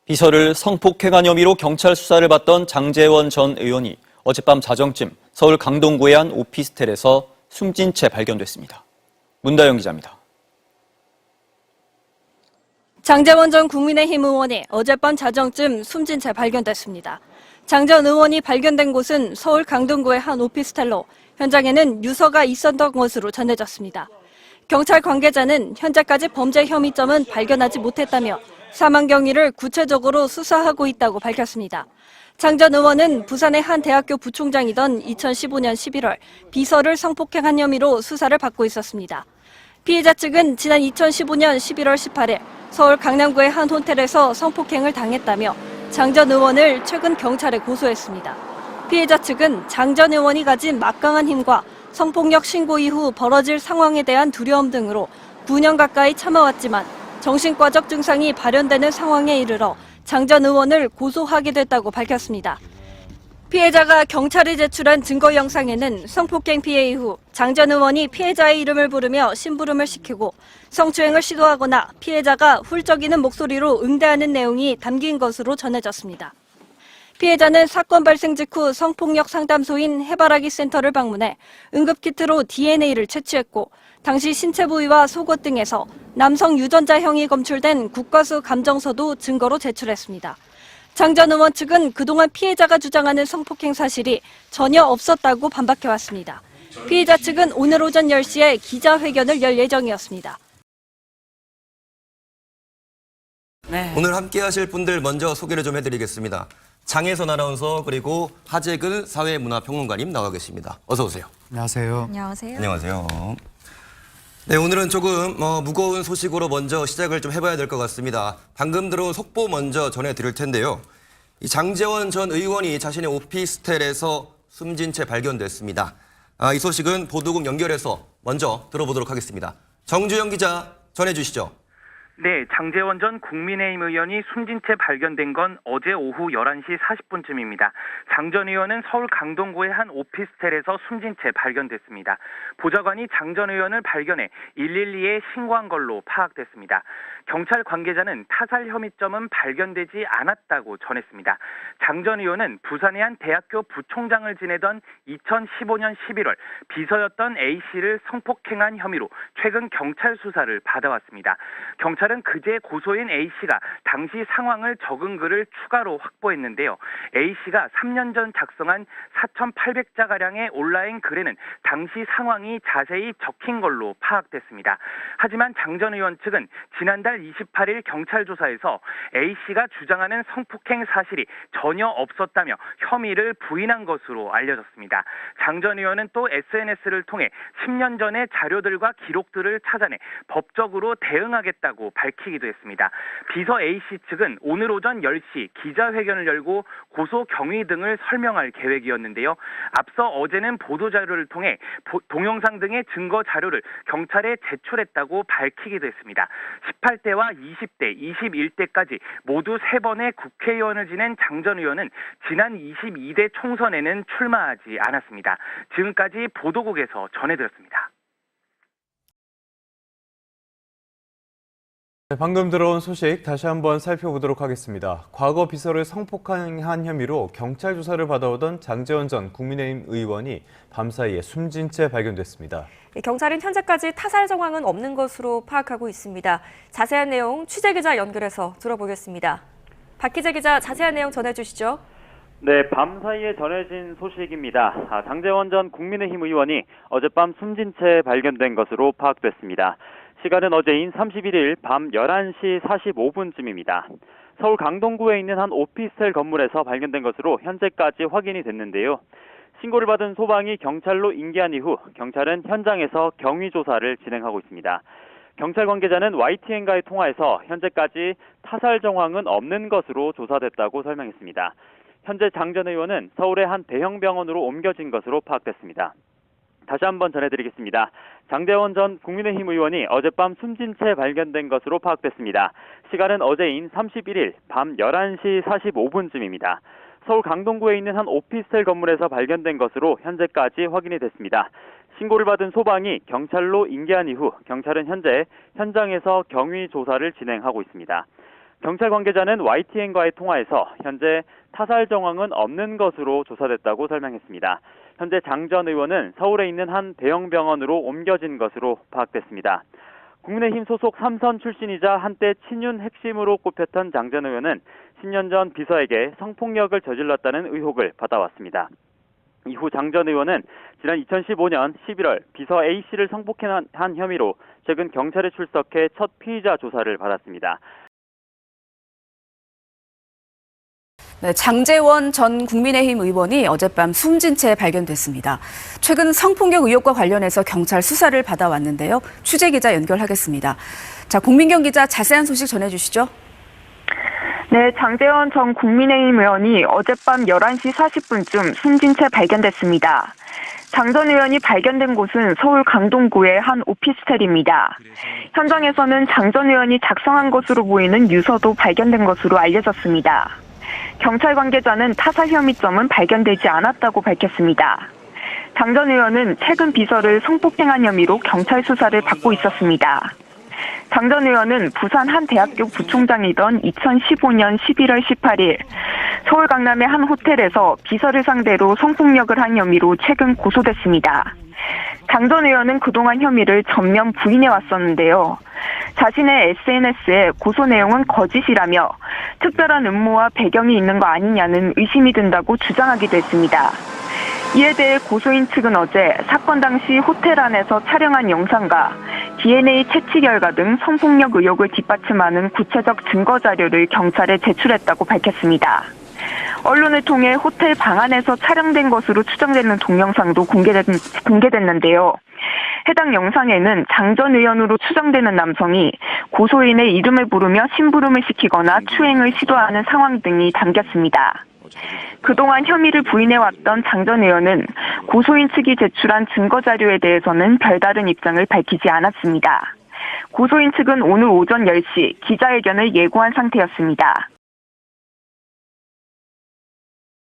비서를 성폭행한 혐의로 경찰 수사를 받던 장제원 전 의원이 어젯밤 자정쯤 서울 강동구의 한 오피스텔에서 숨진 채 발견됐습니다. 문다영 기자입니다. 장제원 전 국민의힘 의원이 어젯밤 자정쯤 숨진 채 발견됐습니다. 장 전 의원이 발견된 곳은 서울 강동구의 한 오피스텔로 현장에는 유서가 있었던 것으로 전해졌습니다. 경찰 관계자는 현재까지 범죄 혐의점은 발견하지 못했다며 사망 경위를 구체적으로 수사하고 있다고 밝혔습니다. 장 전 의원은 부산의 한 대학교 부총장이던 2015년 11월 비서를 성폭행한 혐의로 수사를 받고 있었습니다. 피해자 측은 지난 2015년 11월 18일 서울 강남구의 한 호텔에서 성폭행을 당했다며 장 전 의원을 최근 경찰에 고소했습니다. 피해자 측은 장 전 의원이 가진 막강한 힘과 성폭력 신고 이후 벌어질 상황에 대한 두려움 등으로 9년 가까이 참아왔지만 정신과적 증상이 발현되는 상황에 이르러 장 전 의원을 고소하게 됐다고 밝혔습니다. 피해자가 경찰에 제출한 증거 영상에는 성폭행 피해 이후 장 전 의원이 피해자의 이름을 부르며 심부름을 시키고 성추행을 시도하거나 피해자가 훌쩍이는 목소리로 응대하는 내용이 담긴 것으로 전해졌습니다. 피해자는 사건 발생 직후 성폭력 상담소인 해바라기 센터를 방문해 응급키트로 DNA를 채취했고 당시 신체 부위와 속옷 등에서 남성 유전자형이 검출된 국과수 감정서도 증거로 제출했습니다. 장 전 의원 측은 그동안 피해자가 주장하는 성폭행 사실이 전혀 없었다고 반박해왔습니다. 피해자 측은 오늘 오전 10시에 기자회견을 열 예정이었습니다. 오늘 함께 하실 분들 먼저 소개를 좀 해드리겠습니다. 장혜선 아나운서 그리고 하재근 사회문화평론가님 나와 계십니다. 어서 오세요. 안녕하세요. 안녕하세요. 안녕하세요. 네, 오늘은 조금 무거운 소식으로 먼저 시작을 좀 해봐야 될 것 같습니다. 방금 들어온 속보 먼저 전해드릴 텐데요. 이 장제원 전 의원이 자신의 오피스텔에서 숨진 채 발견됐습니다. 이 소식은 보도국 연결해서 먼저 들어보도록 하겠습니다. 정주영 기자 전해주시죠. 네, 장제원 전 국민의힘 의원이 숨진 채 발견된 건 어제 오후 11시 40분쯤입니다. 장 전 의원은 서울 강동구의 한 오피스텔에서 숨진 채 발견됐습니다. 보좌관이 장 전 의원을 발견해 112에 신고한 걸로 파악됐습니다. 경찰 관계자는 타살 혐의점은 발견되지 않았다고 전했습니다. 장 전 의원은 부산의 한 대학교 부총장을 지내던 2015년 11월 비서였던 A씨를 성폭행한 혐의로 최근 경찰 수사를 받아왔습니다. 경찰은 그제 고소인 A씨가 당시 상황을 적은 글을 추가로 확보했는데요. A씨가 3년 전 작성한 4,800자가량의 온라인 글에는 당시 상황이 자세히 적힌 걸로 파악됐습니다. 하지만 장 전 의원 측은 지난달 28일 경찰 조사에서 A씨가 주장하는 성폭행 사실이 전혀 없었다며 혐의를 부인한 것으로 알려졌습니다. 장 전 의원은 또 SNS를 통해 10년 전의 자료들과 기록들을 찾아내 법적으로 대응하겠다고 밝히기도 했습니다. 비서 A씨 측은 오늘 오전 10시 기자회견을 열고 고소 경위 등을 설명할 계획이었는데요. 앞서 어제는 보도자료를 통해 동영상 등의 증거 자료를 경찰에 제출했다고 밝히기도 했습니다. 18대와 20대, 21대까지 모두 3번의 국회의원을 지낸 장 전 의원은 지난 22대 총선에는 출마하지 않았습니다. 지금까지 보도국에서 전해드렸습니다. 방금 들어온 소식 다시 한번 살펴보도록 하겠습니다. 과거 비서를 성폭행한 혐의로 경찰 조사를 받아오던 장제원 전 국민의힘 의원이 밤사이에 숨진 채 발견됐습니다. 경찰은 현재까지 타살 정황은 없는 것으로 파악하고 있습니다. 자세한 내용 취재기자 연결해서 들어보겠습니다. 박희재 기자, 자세한 내용 전해주시죠. 네, 밤사이에 전해진 소식입니다. 장제원 전 국민의힘 의원이 어젯밤 숨진 채 발견된 것으로 파악됐습니다. 시간은 어제인 31일 밤 11시 45분쯤입니다. 서울 강동구에 있는 한 오피스텔 건물에서 발견된 것으로 현재까지 확인이 됐는데요. 신고를 받은 소방이 경찰로 인계한 이후 경찰은 현장에서 경위 조사를 진행하고 있습니다. 경찰 관계자는 YTN과의 통화에서 현재까지 타살 정황은 없는 것으로 조사됐다고 설명했습니다. 현재 장 전 의원은 서울의 한 대형 병원으로 옮겨진 것으로 파악됐습니다. 다시 한번 전해드리겠습니다. 장제원 전 국민의힘 의원이 어젯밤 숨진 채 발견된 것으로 파악됐습니다. 시간은 어제인 31일 밤 11시 45분쯤입니다. 서울 강동구에 있는 한 오피스텔 건물에서 발견된 것으로 현재까지 확인이 됐습니다. 신고를 받은 소방이 경찰로 인계한 이후 경찰은 현재 현장에서 경위 조사를 진행하고 있습니다. 경찰 관계자는 YTN과의 통화에서 현재 타살 정황은 없는 것으로 조사됐다고 설명했습니다. 현재 장 전 의원은 서울에 있는 한 대형 병원으로 옮겨진 것으로 파악됐습니다. 국민의힘 소속 3선 출신이자 한때 친윤 핵심으로 꼽혔던 장 전 의원은 10년 전 비서에게 성폭력을 저질렀다는 의혹을 받아왔습니다. 이후 장 전 의원은 지난 2015년 11월 비서 A씨를 성폭행한 혐의로 최근 경찰에 출석해 첫 피의자 조사를 받았습니다. 네, 장제원 전 국민의힘 의원이 어젯밤 숨진 채 발견됐습니다. 최근 성폭력 의혹과 관련해서 경찰 수사를 받아왔는데요. 취재기자 연결하겠습니다. 자, 공민경 기자 자세한 소식 전해주시죠. 네, 장제원 전 국민의힘 의원이 어젯밤 11시 40분쯤 숨진 채 발견됐습니다. 장 전 의원이 발견된 곳은 서울 강동구의 한 오피스텔입니다. 현장에서는 장 전 의원이 작성한 것으로 보이는 유서도 발견된 것으로 알려졌습니다. 경찰 관계자는 타살 혐의점은 발견되지 않았다고 밝혔습니다. 장 전 의원은 최근 비서를 성폭행한 혐의로 경찰 수사를 받고 있었습니다. 장 전 의원은 부산 한 대학교 부총장이던 2015년 11월 18일 서울 강남의 한 호텔에서 비서를 상대로 성폭력을 한 혐의로 최근 고소됐습니다. 장 전 의원은 그동안 혐의를 전면 부인해 왔었는데요. 자신의 SNS에 고소 내용은 거짓이라며 특별한 음모와 배경이 있는 거 아니냐는 의심이 든다고 주장하기도 했습니다. 이에 대해 고소인 측은 어제 사건 당시 호텔 안에서 촬영한 영상과 DNA 채취 결과 등 성폭력 의혹을 뒷받침하는 구체적 증거 자료를 경찰에 제출했다고 밝혔습니다. 언론을 통해 호텔 방 안에서 촬영된 것으로 추정되는 동영상도 공개됐는데요. 해당 영상에는 장 전 의원으로 추정되는 남성이 고소인의 이름을 부르며 심부름을 시키거나 추행을 시도하는 상황 등이 담겼습니다. 그동안 혐의를 부인해왔던 장 전 의원은 고소인 측이 제출한 증거 자료에 대해서는 별다른 입장을 밝히지 않았습니다. 고소인 측은 오늘 오전 10시 기자회견을 예고한 상태였습니다.